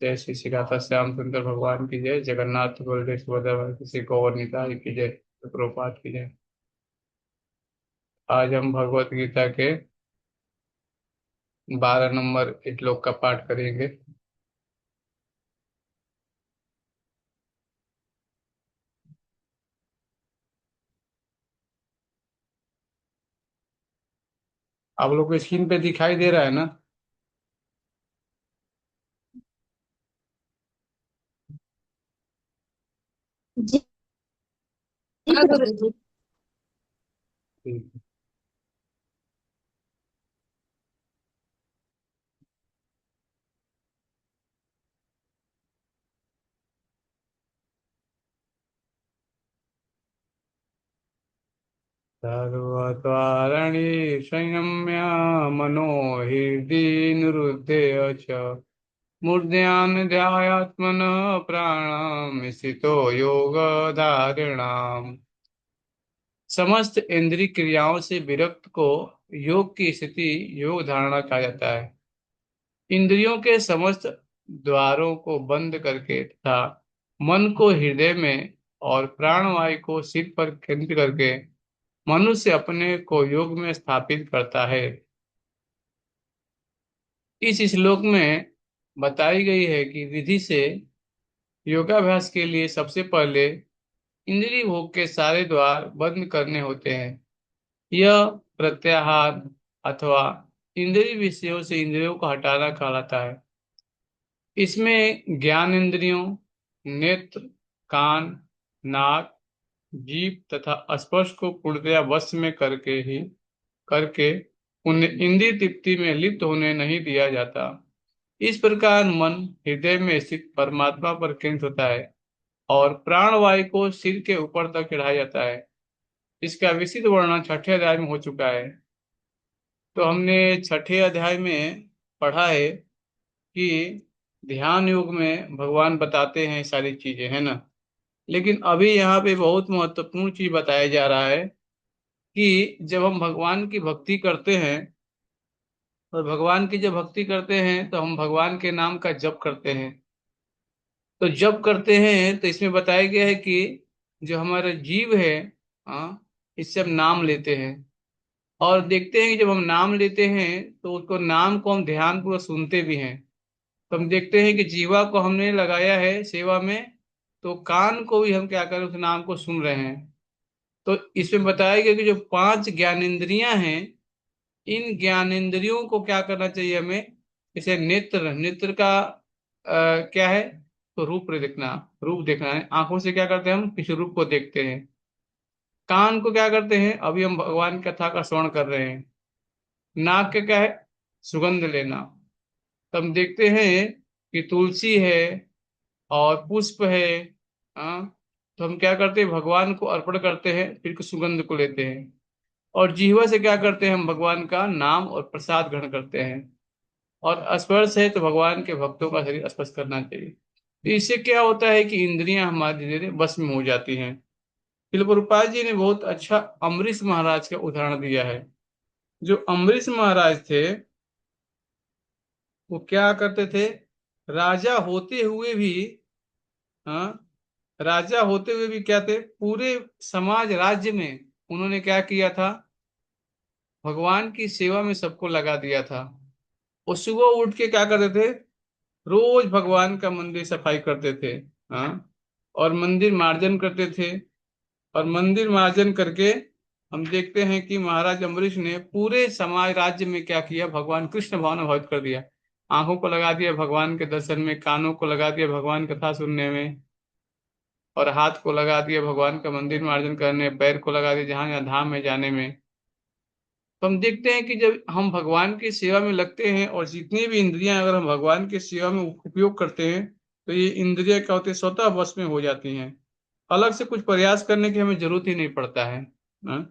जय श्री श्री राधा श्याम सुंदर भगवान की जय। जगन्नाथ बलदेव सुभद्रा किसी गौर निताई की जय। प्रभुपाद की जय। आज हम भगवत गीता के 12 नंबर श्लोक का पाठ करेंगे। आप लोग को स्क्रीन पे दिखाई दे रहा है ना? जी। जी गुरुजी। ठीक है। सर्वद्वारणि संयम्य मनोहृदि निरुद्धय च मूर्ध्यान ध्यायात्मन प्राणम स्थितो योग धारिणाम। समस्त इंद्रिय क्रियाओं से विरक्त को योग की स्थिति योग धारणा कहा जाता है। इंद्रियों के समस्त द्वारों को बंद करके तथा मन को हृदय में और प्राणवायु को सिर पर केंद्रित करके मनुष्य अपने को योग में स्थापित करता है। इस श्लोक में बताई गई है कि विधि से योगाभ्यास के लिए सबसे पहले इंद्रिय भोग के सारे द्वार बंद करने होते हैं। यह प्रत्याहार अथवा इंद्रिय विषयों से इंद्रियों को हटाना कहलाता है। इसमें ज्ञान इंद्रियों, नेत्र, कान, नाक, जीभ तथा स्पर्श को पूर्णतया वश में करके उन्हें इंद्रिय तृप्ति में लिप्त होने नहीं दिया जाता। इस प्रकार मन हृदय में स्थित परमात्मा पर केंद्रित होता है और प्राणवायु को सिर के ऊपर तक चढ़ाया जाता है। इसका विस्तृत वर्णन छठे अध्याय में हो चुका है। तो हमने छठे अध्याय में पढ़ा है कि ध्यान योग में भगवान बताते हैं सारी चीजें, है ना। लेकिन अभी यहाँ पे बहुत महत्वपूर्ण चीज बताया जा रहा है कि जब हम भगवान की भक्ति करते हैं और भगवान की जब भक्ति करते हैं तो हम भगवान के नाम का जप करते हैं। तो जप करते हैं तो इसमें बताया गया है कि जो हमारा जीव है, हाँ, इससे हम नाम लेते हैं और देखते हैं कि जब हम नाम लेते हैं तो उसको नाम को हम ध्यान पूर्वक सुनते भी हैं। तो हम देखते हैं कि जीवा को हमने लगाया है सेवा में, तो कान को भी हम क्या करें, उस नाम को सुन रहे हैं। तो इसमें बताया गया कि जो 5 ज्ञानेंद्रियां हैं, इन ज्ञानेंद्रियों को क्या करना चाहिए हमें। जैसे नेत्र, नेत्र का क्या है, तो रूप देखना, रूप देखना है। आंखों से क्या करते हैं, हम किसी रूप को देखते हैं। कान को क्या करते हैं, अभी हम भगवान की कथा का श्रवण कर रहे हैं। नाक का क्या है, सुगंध लेना। तो हम देखते हैं कि तुलसी है और पुष्प है, हाँ। तो हम क्या करते हैं, भगवान को अर्पण करते हैं, फिर सुगंध को लेते हैं। और जीवा से क्या करते हैं, हम भगवान का नाम और प्रसाद ग्रहण करते हैं। और स्पर्श है तो भगवान के भक्तों का शरीर स्पर्श करना चाहिए। तो इससे क्या होता है कि इंद्रियां हमारी धीरे धीरे बस में हो जाती हैं। फिर प्रभुपाद जी ने बहुत अच्छा अम्बरीश महाराज का उदाहरण दिया है। जो अम्बरीश महाराज थे, वो क्या करते थे, राजा होते हुए भी, हाँ, राजा होते हुए भी क्या थे, पूरे समाज राज्य में उन्होंने क्या किया था, भगवान की सेवा में सबको लगा दिया था। वो सुबह उठ के क्या करते थे, रोज भगवान का मंदिर सफाई करते थे, हाँ, और मंदिर मार्जन करते थे। और मंदिर मार्जन करके हम देखते हैं कि महाराज अम्बरीश ने पूरे समाज राज्य में क्या किया, भगवान कृष्ण भावना भावित कर दिया। आंखों को लगा दिया भगवान के दर्शन में, कानों को लगा दिया भगवान कथा सुनने में, और हाथ को लगा दिया भगवान का मंदिर मार्जन करने, पैर को लगा दिया जहाँ जहाँ धाम में जाने में। तो हम देखते हैं कि जब हम भगवान की सेवा में लगते हैं और जितनी भी इंद्रियां अगर हम भगवान की सेवा में उपयोग करते हैं, तो ये इंद्रियां क्या होती है, स्वतः वश में हो जाती हैं। अलग से कुछ प्रयास करने की हमें जरूरत ही नहीं पड़ता है। हाँ?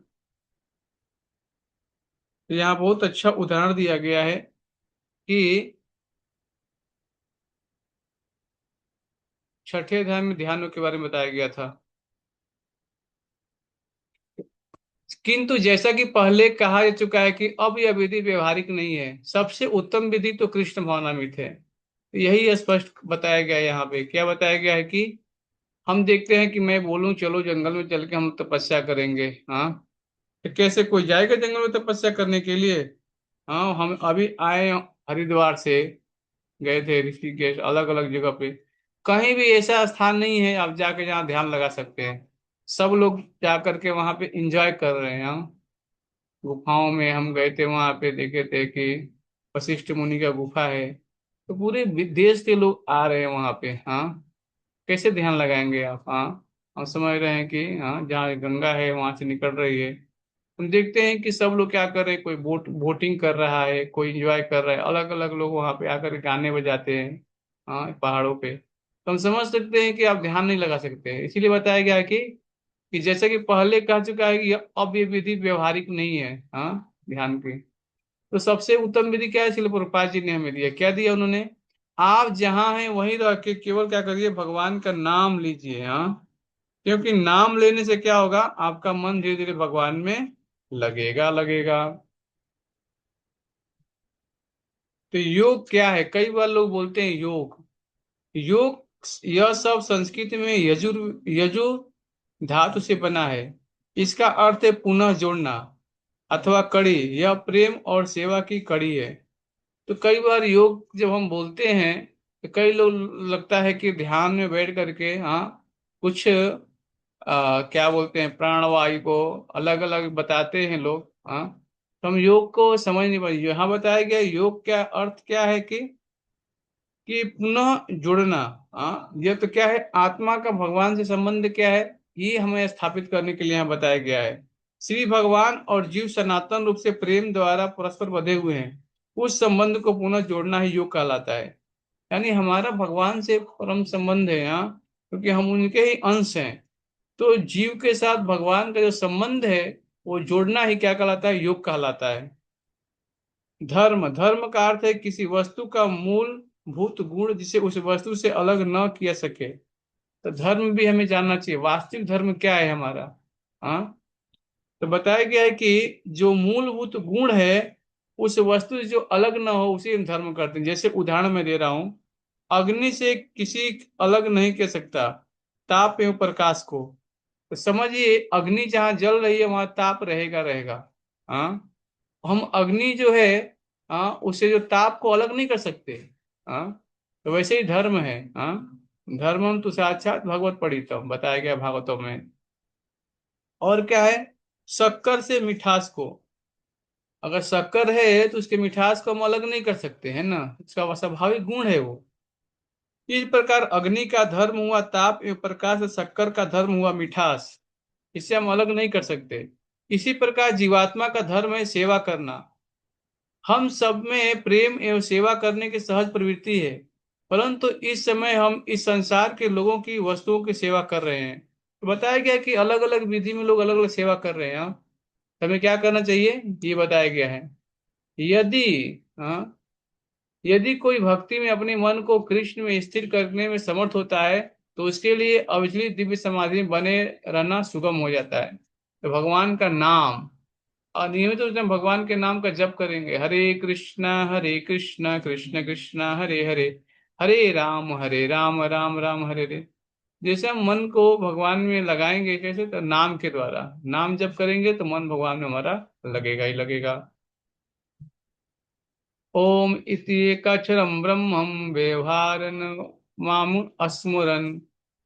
तो यहाँ बहुत अच्छा उदाहरण दिया गया है कि छठे अध्याय में ध्यान के बारे में बताया गया था। किंतु जैसा कि पहले कहा जा चुका है कि अब यह विधि व्यवहारिक नहीं है। सबसे उत्तम विधि तो कृष्ण भावनामृत है। तो यही स्पष्ट बताया गया है यहाँ पे। क्या बताया गया है कि हम देखते हैं कि मैं बोलूं चलो जंगल में चल के हम तपस्या करेंगे, हाँ, तो कैसे कोई जाएगा जंगल में तपस्या करने के लिए? हाँ, हम अभी आए हरिद्वार से, गए थे ऋषिकेश, अलग अलग जगह पे, कहीं भी ऐसा स्थान नहीं है आप जाके जहाँ ध्यान लगा सकते हैं। सब लोग जा करके वहां पे एंजॉय कर रहे हैं, हाँ। गुफाओं में हम गए थे, वहां पे देखे थे कि वशिष्ठ मुनि का गुफा है, तो पूरे देश के लोग आ रहे हैं वहां पे, हाँ। कैसे ध्यान लगाएंगे आप? हाँ, हम समझ रहे हैं कि हाँ, जहाँ गंगा है वहां से निकल रही है। हम देखते हैं कि सब लोग क्या कर रहे हैं, कोई बोटिंग कर रहा है, कोई एंजॉय कर रहा है, अलग अलग लोग वहां पे आकर गाने बजाते हैं, हाँ, पहाड़ों पे। तो हम समझ सकते हैं कि आप ध्यान नहीं लगा सकते हैं। इसीलिए बताया गया है कि जैसे कि पहले कह चुका है कि अब ये विधि व्यवहारिक नहीं है, हाँ, ध्यान की। तो सबसे उत्तम विधि क्या है, शिल प्रभुपाद जी ने हमें दिया, क्या दिया उन्होंने? आप जहाँ हैं वहीं रह के केवल क्या करिए, भगवान का नाम लीजिए, हाँ। क्योंकि नाम लेने से क्या होगा, आपका मन धीरे धीरे भगवान में लगेगा लगेगा। तो योग क्या है? कई बार लोग बोलते हैं योग, योग, यह सब संस्कृत में यजु धातु से बना है। इसका अर्थ है पुनः जोड़ना अथवा कड़ी। यह प्रेम और सेवा की कड़ी है। तो कई बार योग जब हम बोलते हैं तो कई लोग लगता है कि ध्यान में बैठ करके, हाँ, कुछ क्या बोलते हैं, प्राणवायु को अलग अलग बताते हैं लोग, हाँ। तो हम योग को समझ नहीं पाए। यहाँ बताया गया योग क्या अर्थ क्या है कि पुनः जुड़ना, हाँ। ये तो क्या है, आत्मा का भगवान से संबंध क्या है, ये हमें स्थापित करने के लिए यहाँ बताया गया है। श्री भगवान और जीव सनातन रूप से प्रेम द्वारा परस्पर बंधे हुए हैं। उस संबंध को पुनः जोड़ना ही योग कहलाता है। यानी हमारा भगवान से परम संबंध है, यहाँ, क्योंकि हम उनके ही अंश हैं। तो जीव के साथ भगवान का जो संबंध है वो जोड़ना ही क्या कहलाता है, योग कहलाता है। धर्म, धर्म का अर्थ है किसी वस्तु का मूल भूत गुण जिसे उस वस्तु से अलग न किया सके। तो धर्म भी हमें जानना चाहिए, वास्तविक धर्म क्या है हमारा, हाँ। तो बताया गया है कि जो मूलभूत गुण है उस वस्तु से जो अलग ना हो उसे हम धर्म करते हैं। जैसे उदाहरण मैं दे रहा हूँ, अग्नि से किसी अलग नहीं कर सकता ताप एवं प्रकाश को। तो समझिए अग्नि जहाँ जल रही है वहां ताप रहेगा रहेगा, हाँ। हम अग्नि जो है, हाँ, उससे जो ताप को अलग नहीं कर सकते, हाँ। तो वैसे ही धर्म है, हाँ। धर्मम तो साक्षात भगवत पढ़ितम, बताया गया भागवतों में। और क्या है, शक्कर से मिठास को, अगर शक्कर है तो उसके मिठास को हम अलग नहीं कर सकते है ना, उसका स्वाभाविक गुण है वो। इस प्रकार अग्नि का धर्म हुआ ताप एवं प्रकाश, और शक्कर का धर्म हुआ मिठास, इससे हम अलग नहीं कर सकते। इसी प्रकार जीवात्मा का धर्म है सेवा करना। हम सब में प्रेम एवं सेवा करने की सहज प्रवृत्ति है, परंतु इस समय हम इस संसार के लोगों की वस्तुओं की सेवा कर रहे हैं। तो बताया गया कि अलग अलग विधि में लोग अलग अलग सेवा कर रहे हैं, हाँ। तो हमें क्या करना चाहिए, ये बताया गया है। यदि, हाँ, यदि कोई भक्ति में अपने मन को कृष्ण में स्थिर करने में समर्थ होता है तो उसके लिए अविचलित दिव्य समाधि में बने रहना सुगम हो जाता है। तो भगवान का नाम, और नियमित रूप से हम भगवान के नाम का जप करेंगे, हरे कृष्णा कृष्ण कृष्ण हरे हरे, हरे राम राम राम हरे हरे। जैसे हम मन को भगवान में लगाएंगे, कैसे, तो नाम के द्वारा नाम जप करेंगे तो मन भगवान में हमारा लगेगा ही लगेगा। ओम इति एकाक्षरम ब्रह्मम व्यवहारन माम अस्मुरन,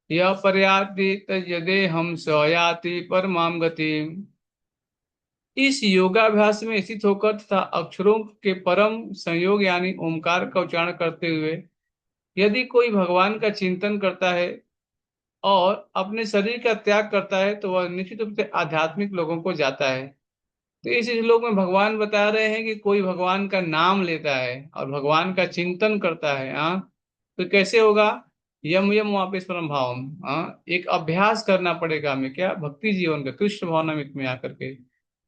यह पर्याति तद्यदेहम स याति परमाम गति। इस योगाभ्यास में स्थित होकर तथा अक्षरों के परम संयोग यानी ओमकार का उच्चारण करते हुए यदि कोई भगवान का चिंतन करता है और अपने शरीर का त्याग करता है तो वह निश्चित रूप से आध्यात्मिक लोगों को जाता है। तो इस श्लोक में भगवान बता रहे हैं कि कोई भगवान का नाम लेता है और भगवान का चिंतन करता है, हाँ, तो कैसे होगा, यम यम वापिस परम भाव, हाँ, एक अभ्यास करना पड़ेगा हमें, क्या, भक्ति जीवन का, कृष्ण भावनामृत में आकर के।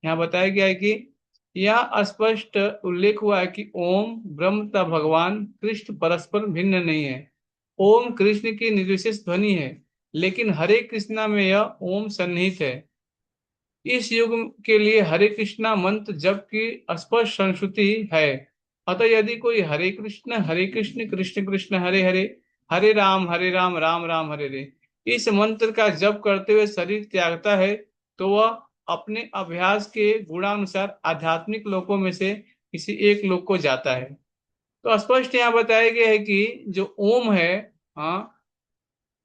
यहाँ बताया गया है कि यह स्पष्ट उल्लेख हुआ है कि ओम ब्रह्म तथा भगवान कृष्ण परस्पर भिन्न नहीं है। ओम कृष्ण की निर्विशेष ध्वनि है, लेकिन हरे कृष्णा में यह ओम सन्निहित है। इस युग के लिए हरे कृष्णा मंत्र जप की स्पष्ट संस्कृति है। अतः यदि कोई हरे कृष्ण कृष्ण कृष्ण हरे हरे, हरे राम राम राम हरे हरे, इस मंत्र का जप करते हुए शरीर त्यागता है, तो वह अपने अभ्यास के गुणानुसार आध्यात्मिक लोकों में से किसी एक लोक को जाता है। तो स्पष्ट यहाँ बताया गया है कि जो ओम है, हाँ,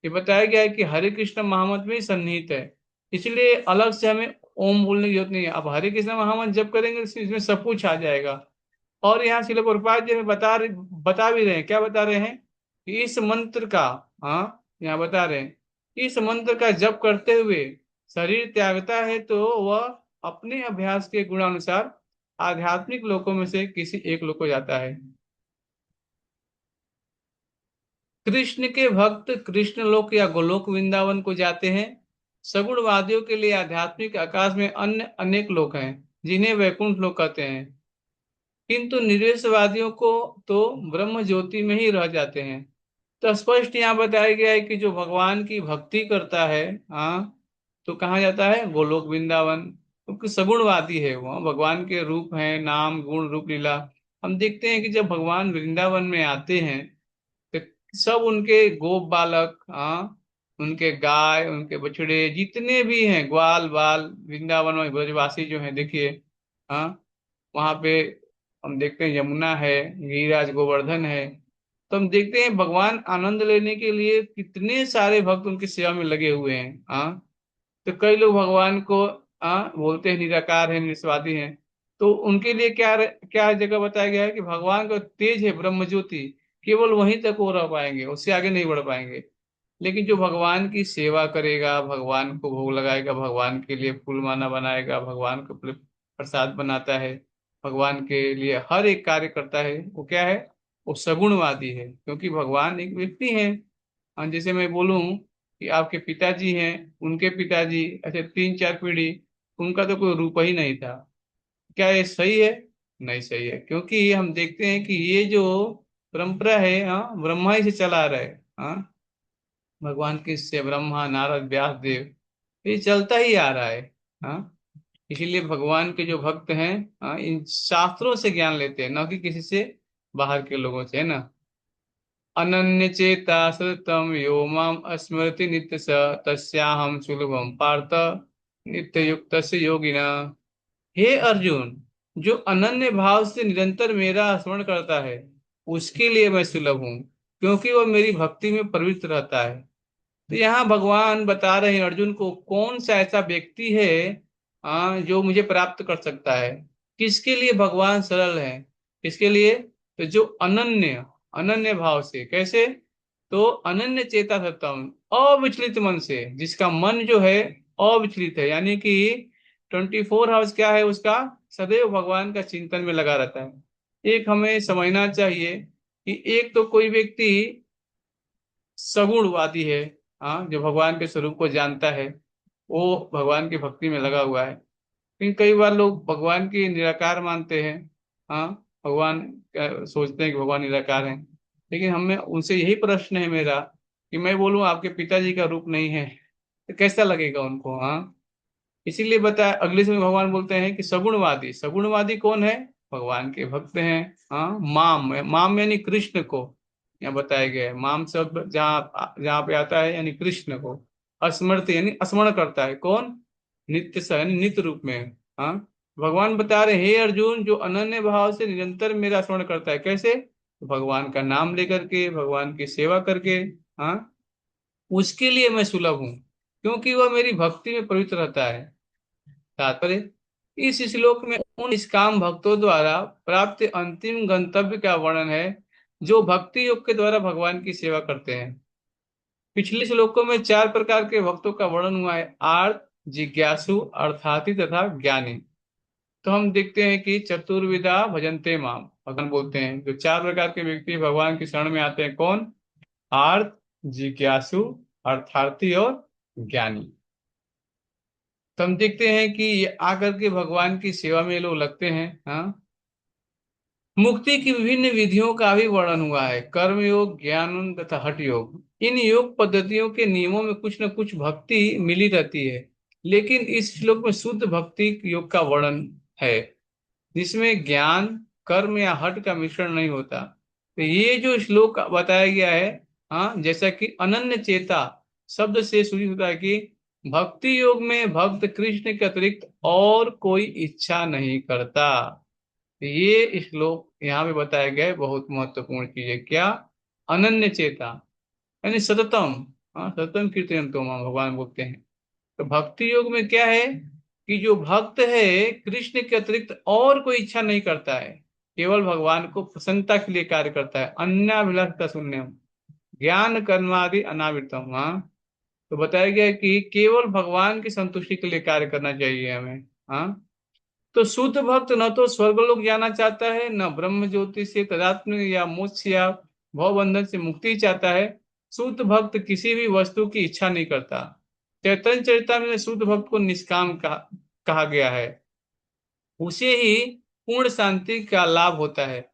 ये बताया गया है कि हरे कृष्ण महामंत्र में ही सन्निहित है। इसलिए अलग से हमें ओम बोलने की जरूरत नहीं है। अब हरे कृष्ण महामंत्र जप करेंगे तो इसमें सब कुछ आ जाएगा। और यहाँ शिल प्रभुपाद जी हमें बता भी रहे हैं, क्या बता रहे हैं कि इस मंत्र का, हाँ, यहाँ बता रहे हैं, इस मंत्र का जप करते हुए शरीर त्यागता है तो वह अपने अभ्यास के गुणानुसार आध्यात्मिक लोकों में से किसी एक लोक को जाता है। कृष्ण के भक्त कृष्ण लोक या गोलोक वृंदावन को जाते हैं। सगुणवादियों के लिए आध्यात्मिक आकाश में अन्य अनेक लोक हैं, जिन्हें वैकुंठ लोक कहते हैं। किंतु निर्वेशवादियों को तो ब्रह्म ज्योति में ही रह जाते हैं। तो स्पष्ट यहाँ बताया गया है कि जो भगवान की भक्ति करता है, हाँ, तो कहाँ जाता है? गोलोक वृंदावन। क्योंकि सगुणवादी है वो, भगवान के रूप है, नाम गुण रूप लीला। हम देखते हैं कि जब भगवान वृंदावन में आते हैं तो सब उनके गोप बालक, हाँ, उनके गाय, उनके बछड़े, जितने भी हैं ग्वाल बाल, वृंदावन में ब्रजवासी जो हैं, देखिए, हाँ, वहां पे हम देखते हैं यमुना है, गिरिराज गोवर्धन है। तो हम देखते हैं भगवान आनंद लेने के लिए कितने सारे भक्त उनकी सेवा में लगे हुए हैं, हाँ। तो कई लोग भगवान को, हाँ, बोलते हैं निराकार है, निस्वादी है। तो उनके लिए क्या क्या जगह बताया गया है कि भगवान का तेज है ब्रह्म ज्योति, केवल वहीं तक वो रह पाएंगे, उससे आगे नहीं बढ़ पाएंगे। लेकिन जो भगवान की सेवा करेगा, भगवान को भोग लगाएगा, भगवान के लिए फूल माला बनाएगा, भगवान को प्रसाद बनाता है, भगवान के लिए हर एक कार्य करता है, वो क्या है? वो सगुणवादी है। क्योंकि भगवान एक व्यक्ति है। हाँ, जैसे मैं बोलूं कि आपके पिताजी हैं, उनके पिताजी, ऐसे तीन चार पीढ़ी, उनका तो कोई रूप ही नहीं था। क्या ये सही है? नहीं सही है। क्योंकि हम देखते हैं कि ये जो परंपरा है, हाँ, ब्रह्मा ही से चला रहा है, हाँ, भगवान की से ब्रह्मा नारद व्यास देव, ये चलता ही आ रहा है, हाँ। इसीलिए भगवान के जो भक्त हैं, हाँ, इन शास्त्रों से ज्ञान लेते हैं, न कि किसी से बाहर के लोगों से, है ना। अनन्य चेता सततम यो माम स्मृति नित्य स तस्याहम सुलभम पार्थ नित्य युक्त योगिना। हे अर्जुन, जो अनन्य भाव से निरंतर मेरा स्मरण करता है, उसके लिए मैं सुलभ हूँ, क्योंकि वह मेरी भक्ति में प्रवृत्त रहता है। तो यहाँ भगवान बता रहे हैं अर्जुन को, कौन सा ऐसा व्यक्ति है, जो मुझे प्राप्त कर सकता है। किसके लिए भगवान सरल है? किसके लिए? तो जो अनन्य, अनन्य भाव से, कैसे? तो अनन्य चेता सतम, अविचलित मन से, जिसका मन जो है अविचलित है, यानी कि 24 आवर्स क्या है उसका, सदैव भगवान का चिंतन में लगा रहता है। एक हमें समझना चाहिए कि एक तो कोई व्यक्ति सगुणवादी है, हाँ, जो भगवान के स्वरूप को जानता है, वो भगवान की भक्ति में लगा हुआ है। लेकिन कई बार लोग भगवान की निराकार मानते हैं, हाँ, भगवान सोचते हैं कि भगवान निराकार हैं। लेकिन हमें उनसे यही प्रश्न है मेरा कि मैं बोलूं आपके पिताजी का रूप नहीं है, तो कैसा लगेगा उनको, हाँ। इसीलिए बताया अगले समय भगवान बोलते हैं कि सगुणवादी, सगुणवादी कौन है? भगवान के भक्त हैं, हाँ। माम, माम यानी कृष्ण को यहाँ बताया गया है। माम शब्द जहाँ जहाँ पे आता है यानी कृष्ण को। स्मृति यानी स्मरण करता है, कौन? नित्य स यानी नित्य रूप में, हाँ। भगवान बता रहे हैं, हे अर्जुन, जो अनन्य भाव से निरंतर मेरा स्मरण करता है, कैसे? तो भगवान का नाम लेकर के, भगवान की सेवा करके, हाँ, उसके लिए मैं सुलभ हूँ, क्योंकि वह मेरी भक्ति में प्रवृत्त रहता है। तात्पर्य, इस श्लोक में उन निष्काम भक्तों द्वारा प्राप्त अंतिम गंतव्य का वर्णन है, जो भक्ति योग के द्वारा भगवान की सेवा करते हैं। पिछले श्लोकों में चार प्रकार के भक्तों का वर्णन हुआ है: आर्त, जिज्ञासु, अर्थार्थी तथा ज्ञानी। तो हम देखते हैं कि चतुर्विधा भजन्ते माम, भगवान बोलते हैं जो चार प्रकार के व्यक्ति भगवान की शरण में आते हैं, कौन? आर्त, जिज्ञासु, अर्थार्थी और ज्ञानी। तो हम देखते हैं कि ये आकर के भगवान की सेवा में लोग लगते हैं, हाँ। मुक्ति की विभिन्न विधियों का भी वर्णन हुआ है: कर्म योग, ज्ञान योग तथा हठ योग। इन योग पद्धतियों के नियमों में कुछ न कुछ भक्ति मिली रहती है, लेकिन इस श्लोक में शुद्ध भक्ति योग का वर्णन है, जिसमें ज्ञान, कर्म या हठ का मिश्रण नहीं होता। तो ये जो श्लोक बताया गया है, हाँ, जैसा कि अनन्य चेता शब्द से सूचित होता है कि भक्ति योग में भक्त कृष्ण के अतिरिक्त और कोई इच्छा नहीं करता। तो ये श्लोक यहाँ पे बताया गया है, बहुत महत्वपूर्ण चीज है क्या? अनन्य चेता यानी सततम। हाँ, सततम कीर्तन तो भगवान बोलते हैं। तो भक्ति योग में क्या है कि जो भक्त है कृष्ण के अतिरिक्त और कोई इच्छा नहीं करता है, केवल भगवान को प्रसन्नता के लिए कार्य करता है। अन्याभिलाषिता शून्यम ज्ञान कर्मादि अनावृतम। हाँ, तो बताया गया है कि केवल भगवान की संतुष्टि के लिए कार्य करना चाहिए हमें। हाँ, तो शुद्ध भक्त न तो स्वर्गलोक जाना चाहता है, न ब्रह्म ज्योति से तदात्म या मोक्ष या भवबंधन से मुक्ति चाहता है। शुद्ध भक्त किसी भी वस्तु की इच्छा नहीं करता। चैतन्य चरितामृत में शुद्ध भक्त को निष्काम कहा गया है। उसे ही पूर्ण शांति का लाभ होता है,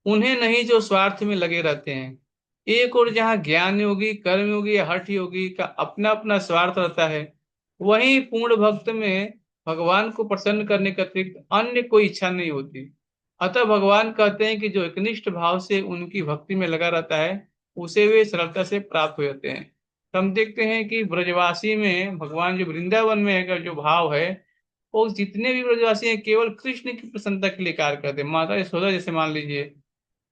उन्हें नहीं जो स्वार्थ में लगे रहते हैं। एक और जहाँ ज्ञान योगी, कर्म योगी या हठ योगी का अपना अपना स्वार्थ रहता है, वहीं पूर्ण भक्त में भगवान को प्रसन्न करने के अतिरिक्त अन्य कोई इच्छा नहीं होती। अतः भगवान कहते हैं कि जो एकनिष्ठ भाव से उनकी भक्ति में लगा रहता है, उसे वे सरलता से प्राप्त हो जाते हैं। तो हम देखते हैं कि ब्रजवासी में भगवान जो वृंदावन में है जो भाव है, वो जितने भी ब्रजवासी हैं केवल कृष्ण की प्रसन्नता के लिए कार्य करते हैं। माता यशोदा जैसे मान लीजिए,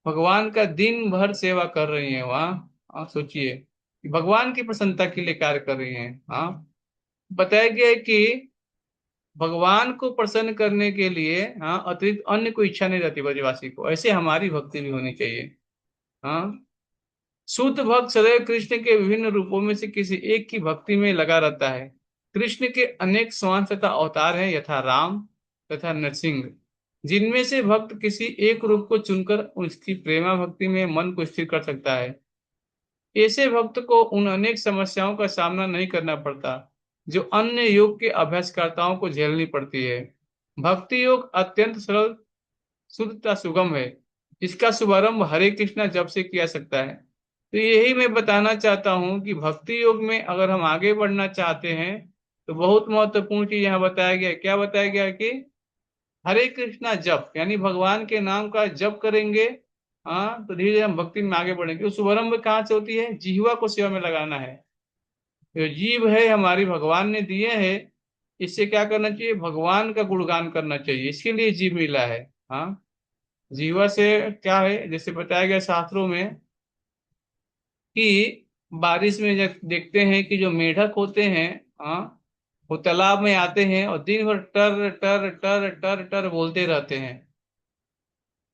भगवान का दिन भर सेवा कर रही हैं वहाँ। आप सोचिए कि भगवान की प्रसन्नता के लिए कार्य कर रही हैं। हाँ, बताया गया है कि भगवान को प्रसन्न करने के लिए, हाँ, अतिरिक्त अन्य कोई इच्छा नहीं रहती ब्रजवासी को। ऐसे हमारी भक्ति भी होनी चाहिए। हाँ, शुद्ध भक्त सदैव कृष्ण के विभिन्न रूपों में से किसी एक की भक्ति में लगा रहता है। कृष्ण के अनेक स्वांश तथा अवतार हैं, यथा राम तथा नरसिंह, जिनमें से भक्त किसी एक रूप को चुनकर उसकी प्रेमा भक्ति में मन को स्थिर कर सकता है। ऐसे भक्त को उन अनेक समस्याओं का सामना नहीं करना पड़ता जो अन्य योग के अभ्यासकर्ताओं को झेलनी पड़ती है। भक्ति योग अत्यंत सरल, शुद्ध तथा सुगम है। इसका शुभारंभ हरे कृष्णा जप से किया सकता है। तो यही मैं बताना चाहता हूँ कि भक्ति योग में अगर हम आगे बढ़ना चाहते हैं, तो बहुत महत्वपूर्ण चीज यहाँ बताया गया है। क्या बताया गया है कि हरे कृष्णा जप, यानी भगवान के नाम का जप करेंगे, हाँ, तो धीरे धीरे हम भक्ति में आगे बढ़ेंगे। उस शुभारंभ कहाँ से होती है? जिह्वा को सेवा में लगाना है। जो जीव है हमारी भगवान ने दिए हैं, इससे क्या करना चाहिए? भगवान का गुणगान करना चाहिए, इसके लिए जीव मिला है। हाँ, जीवा से क्या है, जैसे बताया गया शास्त्रों में कि बारिश में जब देखते हैं कि जो मेढक होते हैं, हाँ, वो तालाब में आते हैं और दिन भर टर टर टर टर टर बोलते रहते हैं।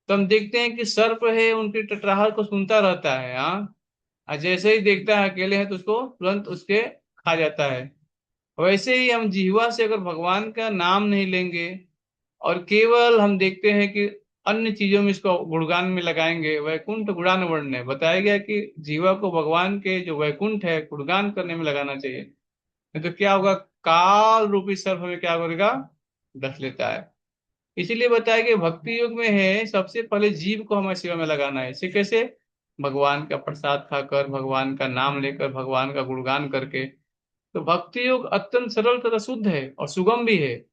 तो हम देखते हैं कि सर्प है उनकी टटराहट को सुनता रहता है। हाँ, और जैसे ही देखता है अकेले हैं तो उसको तुरंत उसके खा जाता है। वैसे ही हम जिह्वा से अगर भगवान का नाम नहीं लेंगे और केवल हम देखते हैं कि अन्य चीजों में इसको गुणगान में लगाएंगे, वैकुंठ गुणान वर्णन बताया गया कि जीवा को भगवान के जो वैकुंठ है गुणगान करने में लगाना चाहिए। नहीं तो क्या होगा? काल रूपी सर्प हमें क्या करेगा? डस लेता है। इसीलिए बताया कि भक्ति योग में है सबसे पहले जीव को हमारी सेवा में लगाना है। इसे कैसे? भगवान का प्रसाद खाकर, भगवान का नाम लेकर, भगवान का गुणगान करके। तो भक्ति योग अत्यंत सरल तथा शुद्ध है और सुगम भी है,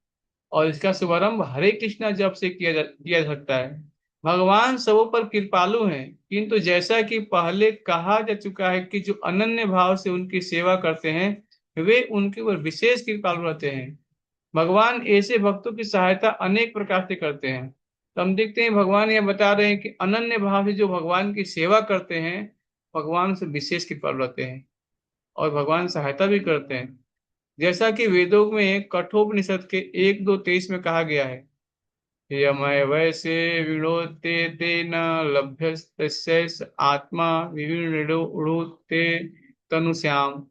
और इसका शुभारंभ हरे कृष्णा जप से किया जा सकता है। भगवान सबों पर कृपालु हैं, किंतु जैसा कि पहले कहा जा चुका है कि जो अनन्य भाव से उनकी सेवा करते हैं, वे उनके ऊपर विशेष कृपालु रहते हैं। भगवान ऐसे भक्तों की सहायता अनेक प्रकार से करते हैं। तो हम देखते हैं भगवान यह बता रहे हैं कि अनन्य भाव से जो भगवान की सेवा करते हैं, भगवान से विशेष कृपालु रहते हैं और भगवान सहायता भी करते हैं। जैसा कि वेदों में कठोपनिषद के 1-2-23 में कहा गया है, यमय वैसे विणोते तेन लभ्यस्य आत्मा विविणोते तनुश्याम।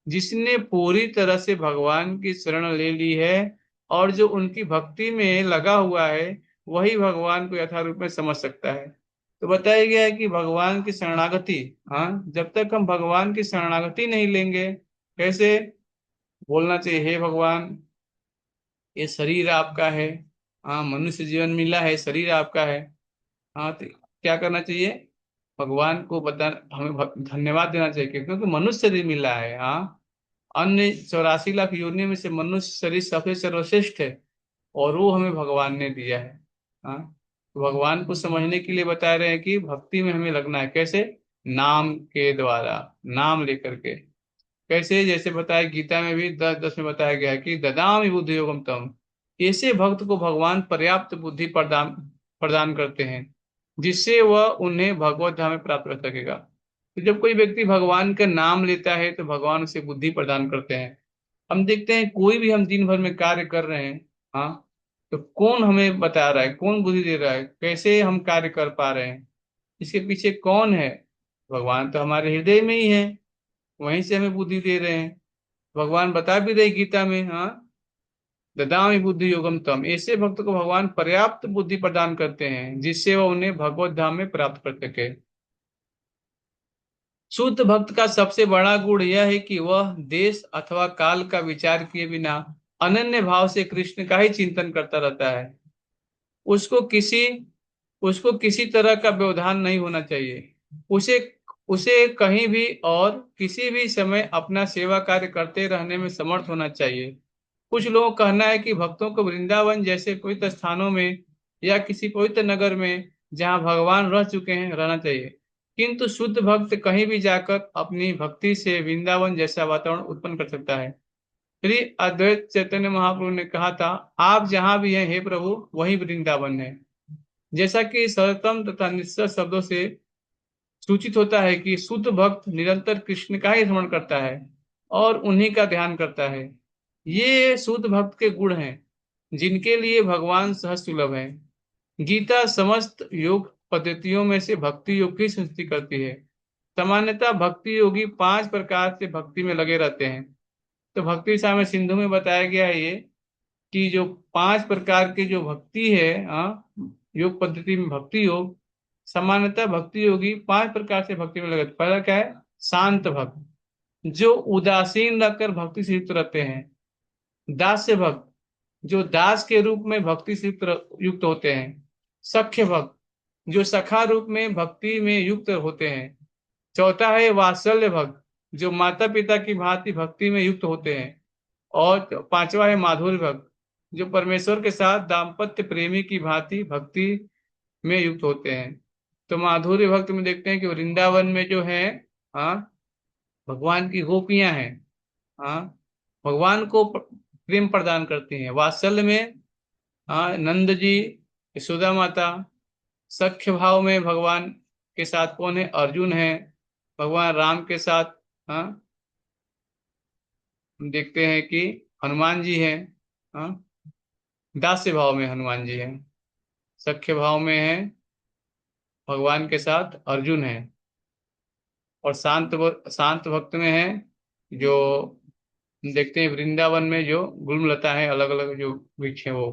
जिसने पूरी तरह से भगवान की शरण ले ली है और जो उनकी भक्ति में लगा हुआ है, वही भगवान को यथारूप में समझ सकता है। तो बताया गया है कि भगवान की शरणागति, हाँ, जब तक हम भगवान की शरणागति नहीं लेंगे, कैसे बोलना चाहिए? हे भगवान, ये शरीर आपका है। हाँ, मनुष्य जीवन मिला है, शरीर आपका है। हाँ, तो क्या करना चाहिए? भगवान को बता, हमें धन्यवाद देना चाहिए क्योंकि मनुष्य शरीर मिला है। हाँ, अन्य 84 लाख योनियों में से मनुष्य शरीर सबसे सर्वश्रेष्ठ है और वो हमें भगवान ने दिया है। हाँ, तो भगवान को समझने के लिए बता रहे हैं कि भक्ति में हमें लगना है। कैसे? नाम के द्वारा, नाम लेकर के। कैसे? जैसे बताया गीता में भी 10:10 में बताया गया है कि ददामि बुद्धि योगम तम। ऐसे भक्त को भगवान पर्याप्त बुद्धि प्रदान प्रदान करते हैं, जिससे वह उन्हें भगवत धाम में प्राप्त कर सकेगा। तो जब कोई व्यक्ति भगवान का नाम लेता है तो भगवान उसे बुद्धि प्रदान करते हैं। हम देखते हैं कोई भी हम दिन भर में कार्य कर रहे हैं, हाँ, तो कौन हमें बता रहा है, कौन बुद्धि दे रहा है, कैसे हम कार्य कर पा रहे हैं, इसके पीछे कौन है? भगवान तो हमारे हृदय में ही है, वहीं से हमें बुद्धि दे रहे हैं। भगवान बता भी रहे गीता में, हाँ, ददामि बुद्धि योगम तम। ऐसे भक्त को भगवान पर्याप्त बुद्धि प्रदान करते हैं, जिससे वह उन्हें भगवत धाम में प्राप्त कर सके। शुद्ध भक्त का सबसे बड़ा गुण यह है कि वह देश अथवा काल का विचार किए बिना अनन्य भाव से कृष्ण का ही चिंतन करता रहता है। उसको किसी उसको किसी तरह का व्यवधान नहीं होना चाहिए। उसे उसे कहीं भी और किसी भी समय अपना सेवा कार्य करते रहने में समर्थ होना चाहिए। कुछ लोगों का कहना है कि भक्तों को वृंदावन जैसे पवित्र स्थानों में या किसी पवित्र नगर में जहां भगवान रह चुके हैं रहना चाहिए, किंतु शुद्ध भक्त कहीं भी जाकर अपनी भक्ति से वृंदावन जैसा वातावरण उत्पन्न कर सकता है। श्री अद्वैत चैतन्य महाप्रभु ने कहा था, आप जहां भी हैं हे प्रभु, वही वृंदावन है। जैसा कि सर्वोत्तम तथा निश्चय शब्दों से सूचित होता है कि शुद्ध भक्त निरंतर कृष्ण का ही स्मरण करता है और उन्हीं का ध्यान करता है। ये शुद्ध भक्त के गुण हैं, जिनके लिए भगवान सहज सुलभ है। गीता समस्त योग पद्धतियों में से भक्ति योग की स्तुति करती है। सामान्यतः भक्ति योगी 5 प्रकार से भक्ति में लगे रहते हैं। तो भक्ति साम्य सिंधु में बताया गया है ये, कि जो 5 प्रकार की जो भक्ति है, हाँ, योग पद्धति में भक्ति योग, सामान्यतः भक्ति योगी 5 प्रकार से भक्ति में लगे। पहला क्या है? शांत भक्त, जो उदासीन रहकर भक्ति से युक्त रहते हैं। दास्य भक्त, जो दास के रूप में भक्ति से युक्त होते हैं। सख्य भक्त, जो सखा रूप में भक्ति में युक्त होते हैं। चौथा है वात्सल्य भक्त, जो माता पिता की भांति भक्ति में युक्त होते हैं। और पांचवा है माधुर्य भक्त, जो परमेश्वर के साथ दाम्पत्य प्रेमी की भांति भक्ति में युक्त होते हैं। तो माधुर्य भक्त में देखते हैं कि वृंदावन में जो है, हाँ, भगवान की गोपियां हैं, हाँ, भगवान को प्रेम प्रदान करती हैं। वात्सल्य में, हाँ, नंद जी, यशोदा माता। सख्य भाव में भगवान के साथ कौन है? अर्जुन है। भगवान राम के साथ, हाँ, हम देखते हैं कि हनुमान जी हैं, हाँ, दास्य भाव में हनुमान जी हैं। सख्य भाव में है भगवान के साथ अर्जुन है। और शांत भक्त में है, जो देखते हैं वृंदावन में जो गुलमलता है, अलग अलग जो वृक्ष है वो।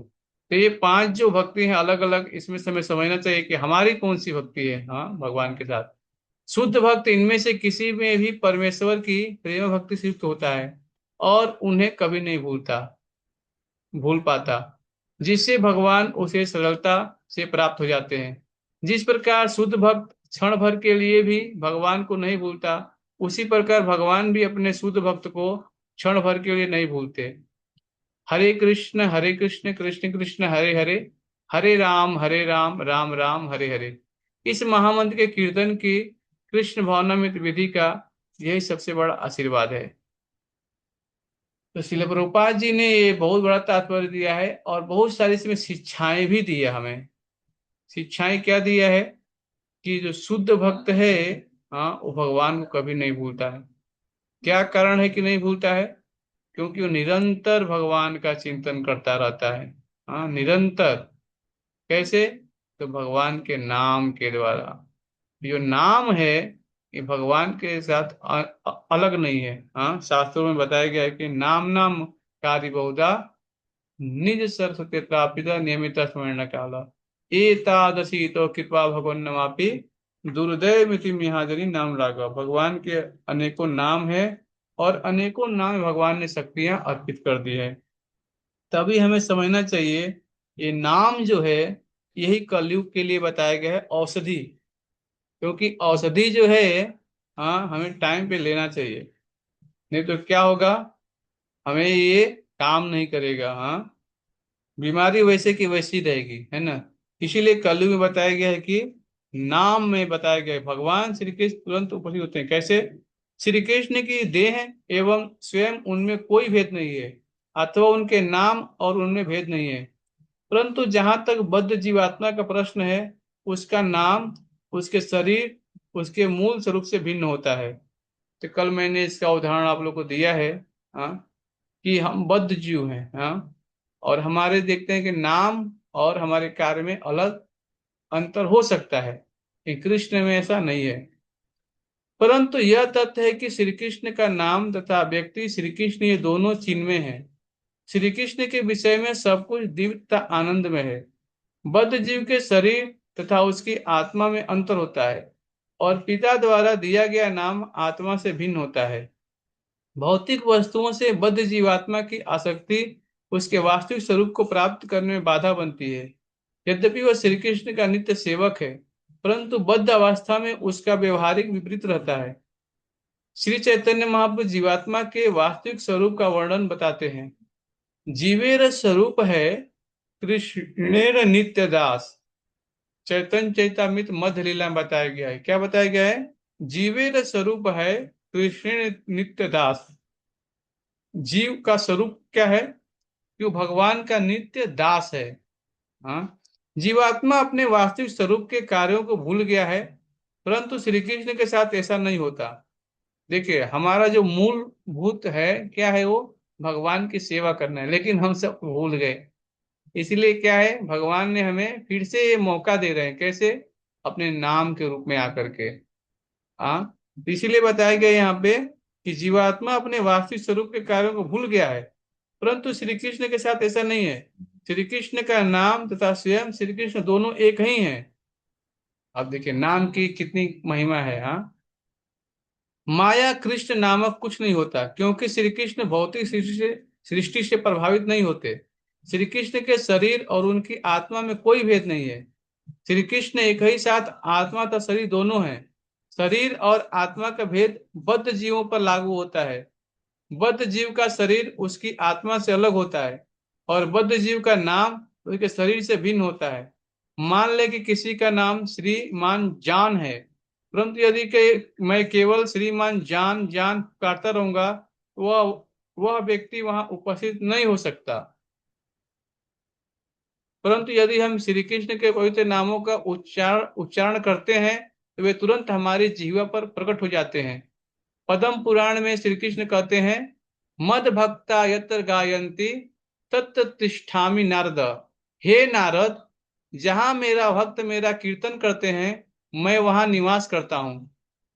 तो ये 5 जो भक्ति है अलग अलग, इसमें से हमें समझना चाहिए कि हमारी कौन सी भक्ति है, हाँ, भगवान के साथ। शुद्ध भक्त इनमें से किसी में भी परमेश्वर की प्रेम भक्ति से युक्त होता है और उन्हें कभी नहीं भूल पाता, जिससे भगवान उसे सरलता से प्राप्त हो जाते हैं। जिस प्रकार शुद्ध भक्त क्षण भर के लिए भी भगवान को नहीं भूलता, उसी प्रकार भगवान भी अपने शुद्ध भक्त को क्षण भर के लिए नहीं भूलते। हरे कृष्ण कृष्ण कृष्ण हरे हरे, हरे राम राम राम हरे हरे। इस महामंत्र के कीर्तन की कृष्ण भावनामृत विधि का यही सबसे बड़ा आशीर्वाद है। तो शिल प्रभुपाद जी ने ये बहुत बड़ा तात्पर्य दिया है और बहुत सारी इसमें शिक्षाएं भी दी है हमें। शिक्षाएं क्या दिया है? कि जो शुद्ध भक्त है, हाँ, वो भगवान को कभी नहीं भूलता है। क्या कारण है कि नहीं भूलता है? क्योंकि वो निरंतर भगवान का चिंतन करता रहता है, हाँ, निरंतर। कैसे? तो भगवान के नाम के द्वारा। जो नाम है ये भगवान के साथ अलग नहीं है, हाँ, शास्त्रों में बताया गया है कि नाम नाम कार्य बहुधा निज सरस्वती प्रापिता नियमित स्मरण काला एतादशी तो कृपा भगवान नमापि दुर्दय मिति मिहाजनी नाम लागा। भगवान के अनेकों नाम है और अनेकों नाम में भगवान ने शक्तियां अर्पित कर दी है। तभी हमें समझना चाहिए ये नाम जो है यही कलयुग के लिए बताया गया है औषधि। क्योंकि औषधि जो है, हाँ, हमें टाइम पे लेना चाहिए, नहीं तो क्या होगा, हमें ये काम नहीं करेगा, हाँ, बीमारी वैसे की वैसी रहेगी, है ना। इसीलिए कलयुग में बताया गया है कि नाम में बताया गया है भगवान श्री कृष्ण तुरंत उपस्थित होते हैं। कैसे? श्री कृष्ण की देह एवं स्वयं उनमें कोई भेद नहीं है, अथवा उनके नाम और उनमें भेद नहीं है। परंतु जहां तक बद्ध जीवात्मा का प्रश्न है, उसका नाम, उसके शरीर, उसके मूल स्वरूप से भिन्न होता है। तो कल मैंने इसका उदाहरण आप लोग को दिया है। हाँ, कि हम बद्ध जीव हैं। हाँ, और हमारे देखते हैं कि नाम और हमारे कार्य में अलग अंतर हो सकता है, कि कृष्ण में ऐसा नहीं है। परंतु यह तथ्य है कि श्री कृष्ण का नाम तथा व्यक्ति श्री कृष्ण, ये दोनों चिन्मय हैं। श्री कृष्ण के विषय में सब कुछ दिव्य तथा आनंद में है। बद्ध जीव के शरीर तथा उसकी आत्मा में अंतर होता है, और पिता द्वारा दिया गया नाम आत्मा से भिन्न होता है। भौतिक वस्तुओं से बद्ध जीवात्मा की आसक्ति उसके वास्तविक स्वरूप को प्राप्त करने में बाधा बनती है। यद्यपि वह श्री कृष्ण का नित्य सेवक है, परंतु बद्ध अवस्था में उसका व्यवहारिक विपरीत रहता है। श्री चैतन्य महाप्रभु जीवात्मा के वास्तविक स्वरूप का वर्णन बताते हैं। जीवेर स्वरूप है कृष्णेर नित्य दास। चैतन्य चैतामृत मध्य लीला में बताया गया है। क्या बताया गया है? जीवेर स्वरूप है कृष्ण नित्य दास। जीव का स्वरूप क्या है? कि वो भगवान का नित्य दास है। हाँ, जीवात्मा अपने वास्तविक स्वरूप के कार्यों को भूल गया है, परंतु श्री कृष्ण के साथ ऐसा नहीं होता। देखिए, हमारा जो मूल भूत है क्या है? वो भगवान की सेवा करना है, लेकिन हम सब भूल गए। इसलिए क्या है, भगवान ने हमें फिर से ये मौका दे रहे हैं। कैसे? अपने नाम के रूप में आकर के। हाँ, तो इसीलिए बताया गया यहाँ पे कि जीवात्मा अपने वास्तविक स्वरूप के कार्यों को भूल गया है, परंतु श्री कृष्ण के साथ ऐसा नहीं है। श्री कृष्ण का नाम तथा स्वयं श्री कृष्ण दोनों एक ही हैं। अब देखिए नाम की कितनी महिमा है। हाँ, माया कृष्ण नामक कुछ नहीं होता, क्योंकि श्री कृष्ण भौतिक सृष्टि से प्रभावित नहीं होते। श्री कृष्ण के शरीर और उनकी आत्मा में कोई भेद नहीं है। श्री कृष्ण एक ही साथ आत्मा तथा शरीर दोनों हैं। शरीर और आत्मा का भेद बद्ध जीवों पर लागू होता है। बद्ध जीव का शरीर उसकी आत्मा से अलग होता है, और बद्ध जीव का नाम उसके शरीर से भिन्न होता है। मान ले कि किसी का नाम श्रीमान जान है, परंतु यदि मैं केवल श्रीमान जान जान पुकारता रहूंगा, वह वह व्यक्ति वहां उपस्थित नहीं हो सकता। परंतु यदि हम श्री कृष्ण के पवित्र नामों का उच्चारण उच्चारण करते हैं, तो वे तुरंत हमारी जिह्वा पर प्रकट हो जाते हैं। पद्म पुराण में श्री कृष्ण कहते हैं, मद भक्ता यत्र गायंती तत्र तिष्ठामि नारद। हे नारद, जहां मेरा भक्त मेरा कीर्तन करते हैं, मैं वहां निवास करता हूँ।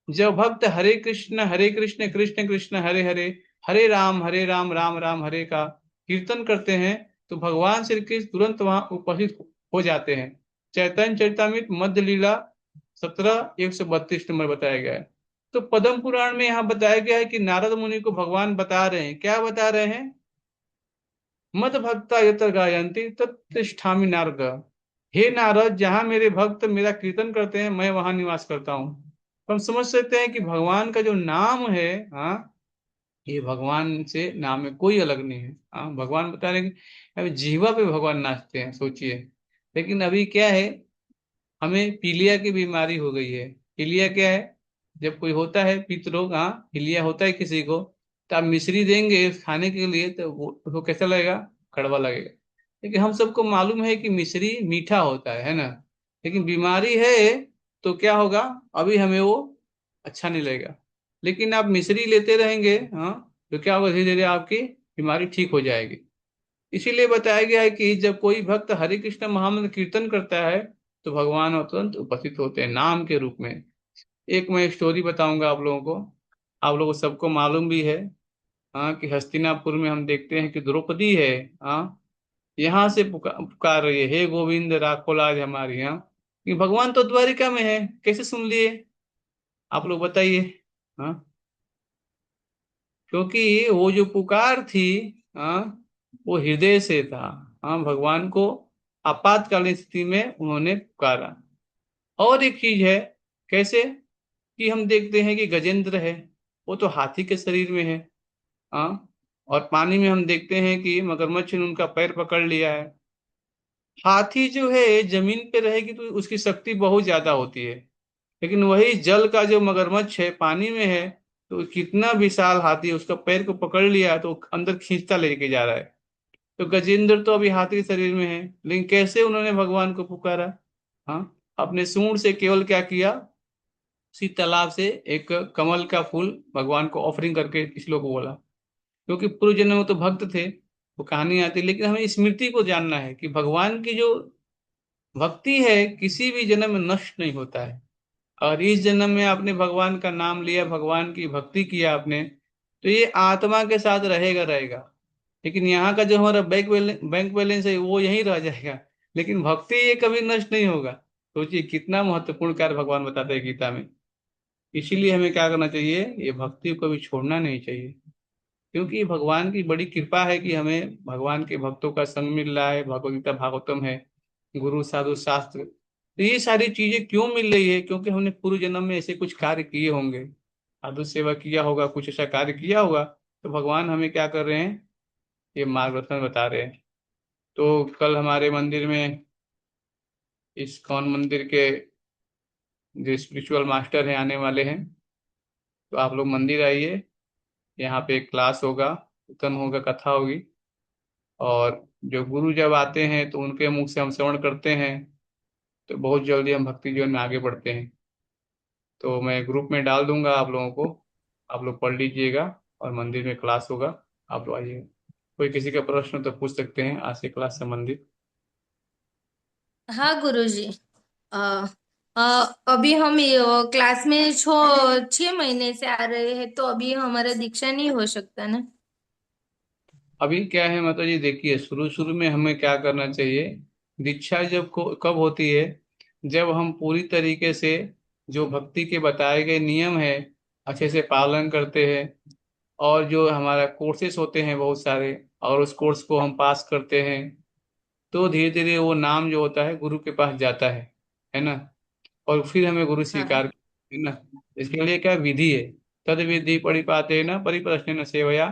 जब भक्त हरे कृष्ण कृष्ण कृष्ण हरे हरे, हरे राम राम राम हरे का कीर्तन करते हैं, तो भगवान श्री कृष्ण तुरंत वहां उपस्थित हो जाते हैं। चैतन्य चरितमृत मध्य लीला 17:132 नंबर बताया गया है। तो पद्म पुराण में यहाँ बताया गया है कि नारद मुनि को भगवान बता रहे हैं। क्या बता रहे हैं? मद भक्ता यत्र गायंती तत्तिष्ठामि नारद। हे नारद, जहां मेरे भक्त मेरा कीर्तन करते हैं, मैं वहां निवास करता हूँ। तो हम समझ सकते हैं कि भगवान का जो नाम है, हाँ, ये भगवान से नाम में कोई अलग नहीं है। हाँ, भगवान बता रहे हैं कि अभी जीवा पे भगवान नाचते हैं, सोचिए। लेकिन अभी क्या है, हमें पीलिया की बीमारी हो गई है। पीलिया क्या है? जब कोई होता है पित्त रोग, हाँ, पीलिया होता है किसी को, तो आप मिश्री देंगे खाने के लिए, तो वो कैसा लगेगा? कड़वा लगेगा। लेकिन हम सबको मालूम है कि मिश्री मीठा होता है ना? लेकिन बीमारी है, तो क्या होगा? अभी हमें वो अच्छा नहीं लगेगा। लेकिन आप मिश्री लेते रहेंगे, हाँ, तो क्या होगा? धीरे धीरे आपकी बीमारी ठीक हो जाएगी। इसीलिए बताया गया है कि जब कोई भक्त हरे कृष्ण महामंत्र कीर्तन करता है, तो भगवान तुरंत उपस्थित होते हैं नाम के रूप में। एक मैं स्टोरी बताऊंगा आप लोगों को। आप लोगों को सबको मालूम भी है, हाँ, कि हस्तिनापुर में हम देखते हैं कि द्रौपदी है। हाँ, यहाँ से पुकार रही है, हे गोविंद राखो लाज हमारी। यहाँ कि भगवान तो द्वारिका में है, कैसे सुन लिए? आप लोग बताइए। हाँ, क्योंकि वो जो पुकार थी, हाँ, वो हृदय से था। हाँ, भगवान को आपातकालीन स्थिति में उन्होंने पुकारा। और एक चीज है, कैसे? कि हम देखते हैं कि गजेंद्र है, वो तो हाथी के शरीर में है। हाँ, और पानी में हम देखते हैं कि मगरमच्छ ने उनका पैर पकड़ लिया है। हाथी जो है जमीन पे रहेगी तो उसकी शक्ति बहुत ज्यादा होती है, लेकिन वही जल का जो मगरमच्छ है पानी में है, तो कितना विशाल हाथी है, उसका पैर को पकड़ लिया तो अंदर खींचता लेके जा रहा है। तो गजेंद्र तो अभी हाथी शरीर में है, लेकिन कैसे उन्होंने भगवान को पुकारा? हाँ, अपने सूंड से केवल क्या किया, उसी तालाब से एक कमल का फूल भगवान को ऑफरिंग करके किसी लोग को बोला। क्योंकि पूर्व जन्म में तो भक्त थे, वो कहानी आती, लेकिन हमें स्मृति को जानना है कि भगवान की जो भक्ति है किसी भी जन्म में नष्ट नहीं होता है। और इस जन्म में आपने भगवान का नाम लिया, भगवान की भक्ति किया आपने, तो ये आत्मा के साथ रहेगा रहेगा। लेकिन यहाँ का जो हमारा बैंक बैलेंस है वो यहीं रह जाएगा, लेकिन भक्ति ये कभी नष्ट नहीं होगा। सोचिए कितना महत्वपूर्ण कार्य भगवान बताते हैं गीता में। इसीलिए हमें क्या करना चाहिए, ये भक्ति को कभी छोड़ना नहीं चाहिए। क्योंकि भगवान की बड़ी कृपा है कि हमें भगवान के भक्तों का संग मिल रहा है, भगवद गीता भागवतम है, गुरु साधु शास्त्र, तो ये सारी चीजें क्यों मिल रही है? क्योंकि हमने पूर्व जन्म में ऐसे कुछ कार्य किए होंगे, साधु सेवा किया होगा, कुछ ऐसा कार्य किया होगा, तो भगवान हमें क्या कर रहे हैं, ये मार्गदर्शन बता रहे हैं। तो कल हमारे मंदिर में, इस्कॉन मंदिर के जो स्पिरिचुअल मास्टर हैं आने वाले हैं, तो आप लोग मंदिर आइए, यहाँ पे एक क्लास होगा, कीर्तन होगा, कथा होगी। और जो गुरु जब आते हैं तो उनके मुख से हम श्रवण करते हैं, तो बहुत जल्दी हम भक्ति जीवन में आगे बढ़ते हैं। तो मैं ग्रुप में डाल दूंगा आप लोगों को, आप लोग पढ़ लीजिएगा। और मंदिर में क्लास होगा, आप लोग आइएगा। कोई किसी का प्रश्न तो पूछ सकते हैं आज से क्लास संबंधित। हाँ गुरुजी। अ, अ, अभी हम क्लास में 6 महीने से आ रहे हैं, तो अभी हमारा दीक्षा नहीं हो सकता ना। अभी क्या है मतलब जी, देखिए शुरू शुरू में हमें क्या करना चाहिए, दीक्षा कब होती है, जब हम पूरी तरीके से जो भक्ति के बताए गए नियम है अच्छे से पालन करते हैं, और जो हमारा कोर्सेस होते हैं बहुत सारे, और उस कोर्स को हम पास करते हैं, तो धीरे धीरे वो नाम जो होता है गुरु के पास जाता है ना। और फिर हमें गुरु हाँ स्वीकार है ना। इसके लिए क्या विधि है, तद विधि परिपाते न परिप्रश्न सेवया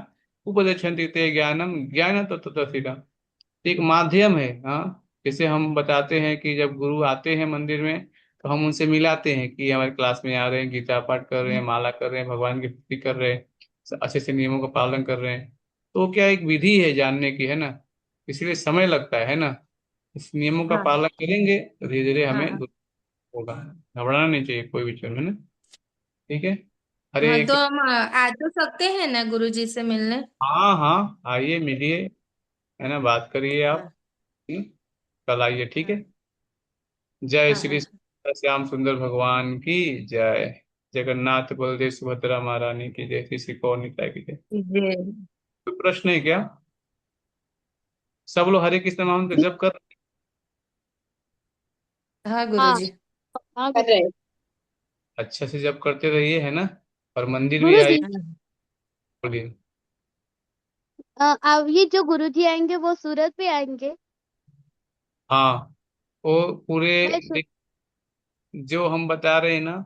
उपदेक्षन्ति ते ज्ञानम ज्ञान तत्त्वतः। एक माध्यम है, हाँ। जैसे हम बताते हैं कि जब गुरु आते हैं मंदिर में, तो हम उनसे मिलाते हैं कि हमारे क्लास में आ रहे हैं, गीता पाठ कर रहे हैं, माला कर रहे हैं, भगवान की भक्ति कर रहे हैं, अच्छे से नियमों का पालन कर रहे हैं। तो क्या एक विधि है जानने की, है ना। इसलिए समय लगता है ना। इस नियमों का हाँ पालन करेंगे तो धीरे धीरे हमें हाँ होगा। घबराना नहीं चाहिए कोई भी चीज में ना। ठीक है। हाँ, हरे तो हम आ तो सकते हैं ना गुरुजी से मिलने। हाँ हाँ, आइए मिलिए, है ना, बात करिए आप। हाँ हम्म, कल आइए, ठीक है। हाँ जय हाँ श्री हाँ। श्याम सुंदर भगवान की जय। जगन्नाथ बलदेव सुभद्रा महारानी की जय। श्री श्री कौर निताय की जय। जी। कोई प्रश्न है क्या? सब लोग हरे कृष्ण नाम का जप कर, हाँ हाँ गुरुजी। हाँ कर रहे हैं। अच्छा से जप करते रहिए, है ना। और मंदिर भी आइए, गुरुजी, हाँ बोलिए। अब ये जो गुरुजी आएंगे वो सूरत पे आएंगे। हाँ, वो पूरे मैं सु... जो हम बता रहे हैं ना,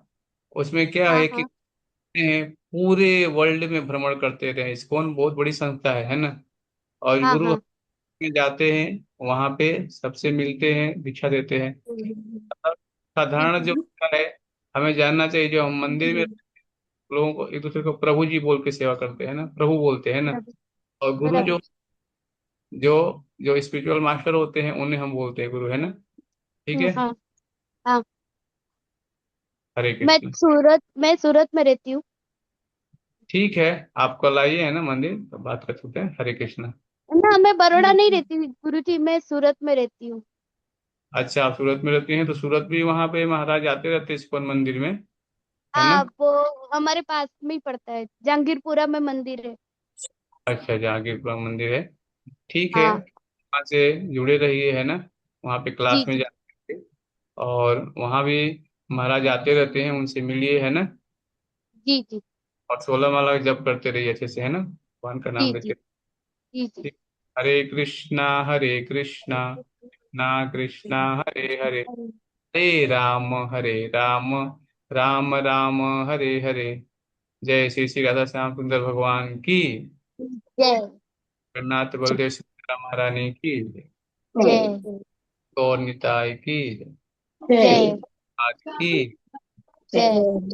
उसमें क्या हाँ है कि हाँ पूरे वर्ल्ड में भ्रमण करते रहे। इस्कॉन बहुत बड़ी संस्था है ना। और हाँ गुरु हाँ में जाते हैं, वहां पे सबसे मिलते हैं, दीक्षा देते हैं। साधारण जो होता है, हमें जानना चाहिए, जो हम मंदिर में लोगों को एक दूसरे को प्रभु जी बोल के सेवा करते हैं ना, प्रभु बोलते हैं ना। बराबर और गुरु बराबर। जो जो जो स्पिरिचुअल मास्टर होते हैं उन्हें हम बोलते हैं गुरु, है ना। ठीक है। हाँ हाँ। हरे कृष्ण। मैं सूरत में रहती हूँ। ठीक है, आप कल आइए, है ना, मंदिर तो बात कर सकते हैं। हरे कृष्ण। ना, मैं बड़ौदा नहीं रहती गुरुजी, मैं सूरत में रहती हूँ। अच्छा, आप सूरत में रहती हैं, तो सूरत भी वहां पे महाराज आते रहते हैं इस्कॉन मंदिर में, है ना। हाँ, वो हमारे पास में ही पड़ता है, जहांगीरपुरा में मंदिर है। अच्छा, जहांगीरपुरा मंदिर है। ठीक है, हाँ वहाँ से जुड़े रहिए, है ना। वहाँ पे क्लास जी में जी जाके, और वहाँ भी महाराज आते रहते हैं, उनसे मिलिए, है ना। जी जी और 16 माला जप करते रहिए अच्छे से, है ना, भगवान का जी नाम जी लेते। जी जी। ठीक। हरे कृष्णा हरे कृष्णा, ना कृष्णा हरे हरे, हरे राम राम राम हरे हरे। जय श्री श्री राधा श्याम सुंदर भगवान की, जय जगन्नाथ बलदेव सुभद्रा महारानी की। जय। गौर निताय की, जय आज की। जय।